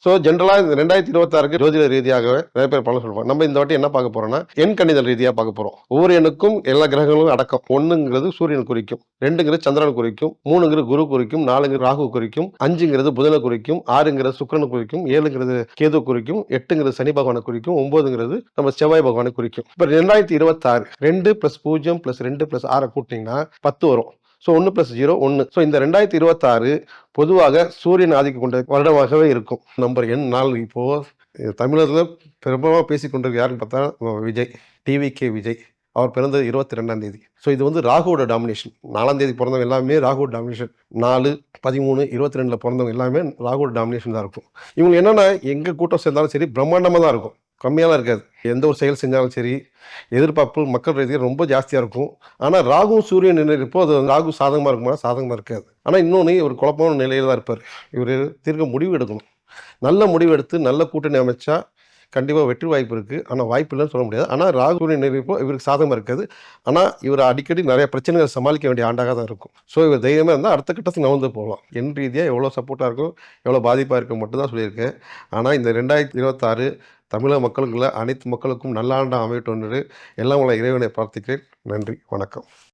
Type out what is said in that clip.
So ஜென்ரலா இந்த 2026க்கு ஜோதிட ரீதியாகவே நிறைய பேர் பலன் சொல்லுவாங்க. நம்ம இந்த வாட்டி என்ன பார்க்க போறோம்னா, எண் கணிதல் ரீதியா பார்க்க போறோம். ஒவ்வொரு எண்ணுக்கும் எல்லா கிரகங்களும் அடக்கம். 1ங்கிறது சூரியன் குறிக்கும், 2ங்கிறது சந்திரன் குறிக்கும், 3ங்கிறது குரு குறிக்கும், 4ங்கிறது ராகு குறிக்கும், 5ங்கிறது புதனை குறிக்கும், 6ங்கிறது சுக்கிரனை குறிக்கும், 7ங்கிறது கேது குறிக்கும், 8ங்கிறது சனி பகவானை குறிக்கும், 9ங்கிறது நம்ம செவ்வாய் பகவானை குறிக்கும். இப்ப 2026 2 + 0 + 2 + 6 கூட்டினீங்கன்னா 10 வரும். ஸோ 1 + 0 1. ஸோ இந்த 2026 பொதுவாக சூரியன் ஆதிக்கம் கொண்ட வருடமாகவே இருக்கும். நம்பர் எண் 4 இப்போ தமிழகத்தில் பிரபலமாக பேசிக் கொண்டிருக்க யாருன்னு பார்த்தா விஜய், டிவிகே விஜய். அவர் பிறந்தது 22ஆம் தேதி. ஸோ இது வந்து ராகுவோட டாமினேஷன். 4ஆம் தேதி பிறந்தவங்க எல்லாமே ராகுவோட டாமினேஷன். 4, 13, 22ல் பிறந்தவங்க எல்லாமே ராகுவோட டாமினேஷன் தான் இருக்கும். இவங்க என்னன்னா எங்க கூட்டம் சேர்ந்தாலும் சரி பிரம்மாண்டமாக தான் இருக்கும், கம்மியாலாம் இருக்காது. எந்த ஒரு செயல் செஞ்சாலும் சரி எதிர்பார்ப்பு மக்கள் ரீதியாக ரொம்ப ஜாஸ்தியாக இருக்கும். ஆனால் ராகு சூரியன் இருப்போ அது ராகு சாதகமாக இருக்குமா, சாதகமாக இருக்காது. ஆனால் இன்னொன்று ஒரு குழப்பமான நிலையில் தான் இருப்பார். இவர் தீர்க்க முடிவு எடுக்கணும். நல்ல முடிவு எடுத்து நல்ல கூட்டணி அமைச்சா கண்டிப்பாக வெற்றி வாய்ப்பு இருக்குது. ஆனால் வாய்ப்பு இல்லைன்னு சொல்ல முடியாது. ஆனால் ராகு சூரியன் இருப்போ இவருக்கு சாதகமாக இருக்காது. ஆனால் இவர் அடிக்கடி நிறைய பிரச்சனைகளை சமாளிக்க வேண்டிய ஆண்டாக தான் இருக்கும். ஸோ இவர் தைரியமாக இருந்தால் அடுத்த கட்டத்துக்கு நகர்ந்து போகலாம். என் ரீதியாக எவ்வளோ சப்போர்ட்டாக இருக்கும், எவ்வளோ பாதிப்பாக இருக்கும் மட்டும் தான் சொல்லியிருக்கேன். ஆனால் இந்த 2026 தமிழக மக்களுக்குள்ள அனைத்து மக்களுக்கும் நல்ல ஆண்டாக அமையட்டும் என்று எல்லாம் உள்ள இறைவனை பிரார்த்திக்கிறேன். நன்றி, வணக்கம்.